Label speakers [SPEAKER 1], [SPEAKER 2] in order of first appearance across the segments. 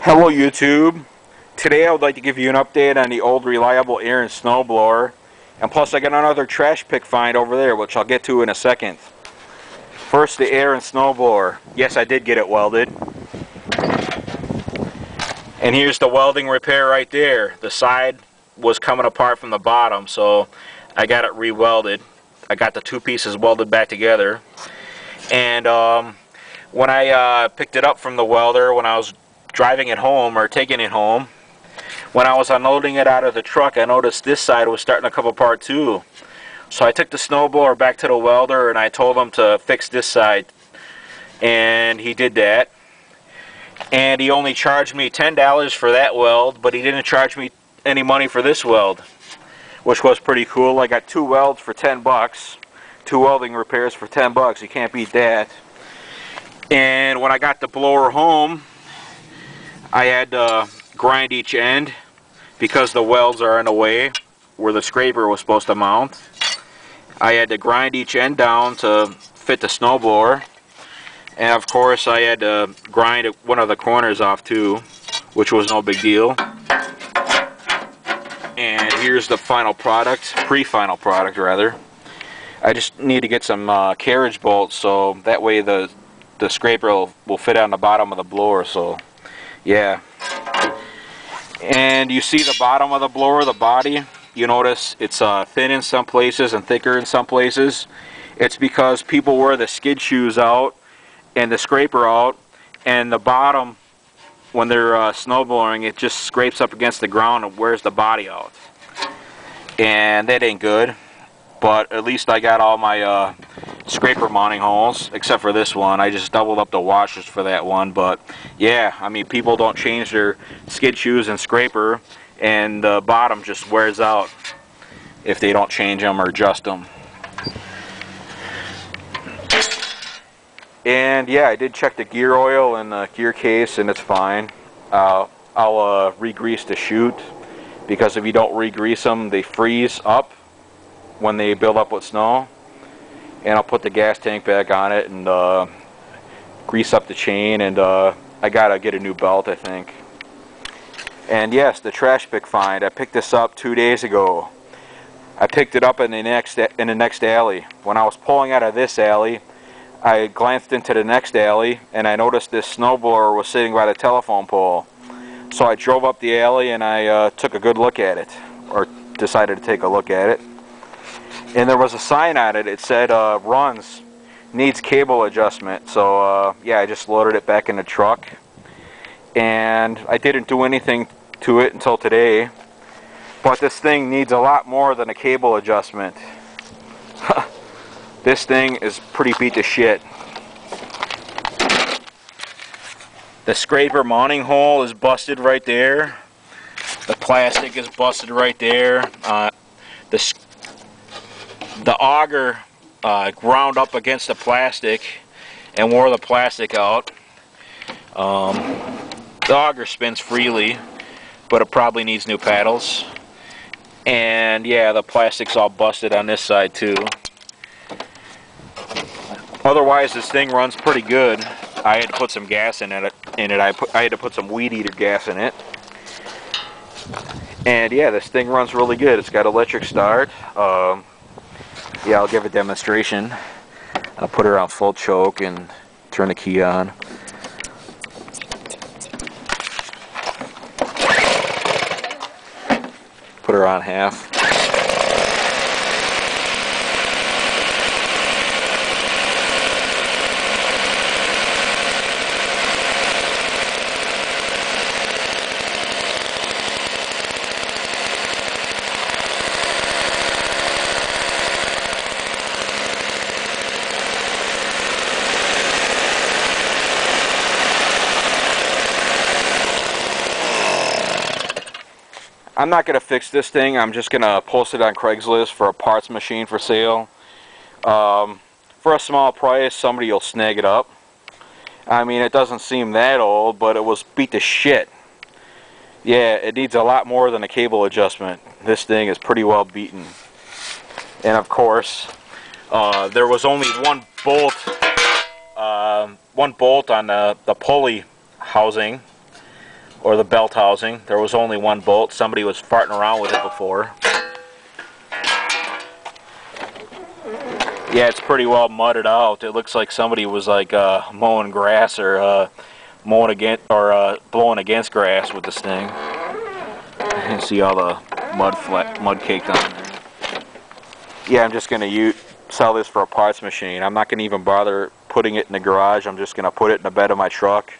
[SPEAKER 1] Hello YouTube. Today I would like to give you an update on the old reliable Ariens snowblower, and plus I got another trash pick find over there which I'll get to in a second. First, the Ariens snowblower. Yes, I did get it welded. And here's the welding repair right there. The side was coming apart from the bottom, so I got it re-welded. I got the two pieces welded back together. And when I picked it up from the welder, when I was driving it home or taking it home, when I was unloading it out of the truck, I noticed this side was starting to come apart too. So I took the snowblower back to the welder and I told him to fix this side, and he did that. And he only charged me $10 for that weld, but he didn't charge me any money for this weld, which was pretty cool. I got two welds for 10 bucks, two welding repairs for 10 bucks. You can't beat that. And when I got the blower home, I had to grind each end because the welds are in the way where the scraper was supposed to mount. I had to grind each end down to fit the snowblower, and of course I had to grind one of the corners off too, which was no big deal. And here's the final product, pre-final product rather. I just need to get some carriage bolts so that way the scraper will fit on the bottom of the blower. So yeah. And you see the bottom of the blower, the body, you notice it's thin in some places and thicker in some places. It's because people wear the skid shoes out and the scraper out, and the bottom, when they're snowblowing, it just scrapes up against the ground and wears the body out. And that ain't good. But at least I got all my scraper mounting holes, except for this one. I just doubled up the washers for that one. But yeah, I mean, people don't change their skid shoes and scraper, and the bottom just wears out if they don't change them or adjust them. And yeah, I did check the gear oil and the gear case, and it's fine. I'll re-grease the chute, because if you don't re-grease them, they freeze up when they build up with snow. And I'll put the gas tank back on it and grease up the chain, and I gotta get a new belt, I think. And yes, the trash pick find. I picked this up 2 days ago. I picked it up in the next alley. When I was pulling out of this alley, I glanced into the next alley and I noticed this snowblower was sitting by the telephone pole. So I drove up the alley and I took a good look at it, or decided to take a look at it. And there was a sign on it. It said runs, needs cable adjustment. So yeah, I just loaded it back in the truck, and I didn't do anything to it until today. But this thing needs a lot more than a cable adjustment. This thing is pretty beat to shit. The scraper mounting hole is busted right there. The plastic is busted right there. The auger ground up against the plastic and wore the plastic out. The auger spins freely, but it probably needs new paddles. And yeah, the plastic's all busted on this side too. Otherwise, this thing runs pretty good. I had to put some gas in it. I had to put some weed eater gas in it. And yeah, this thing runs really good. It's got electric start. Yeah, I'll give a demonstration. I'll put her on full choke and turn the key on. Put her on half. I'm not going to fix this thing. I'm just going to post it on Craigslist for a parts machine for sale. For a small price, somebody will snag it up. I mean, it doesn't seem that old, but it was beat to shit. Yeah, it needs a lot more than a cable adjustment. This thing is pretty well beaten. And of course, there was only one bolt on the pulley housing, or the belt housing. There was only one bolt. Somebody was farting around with it before. Yeah, it's pretty well mudded out. It looks like somebody was like mowing grass or mowing against or blowing against grass with this thing. You can see all the mud caked on there. Yeah, I'm just gonna sell this for a parts machine. I'm not gonna even bother putting it in the garage. I'm just gonna put it in the bed of my truck.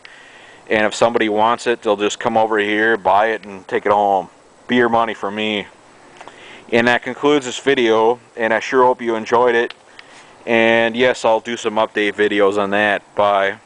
[SPEAKER 1] And if somebody wants it, they'll just come over here, buy it, and take it home. Be your money for me. And that concludes this video, and I sure hope you enjoyed it. And yes, I'll do some update videos on that. Bye.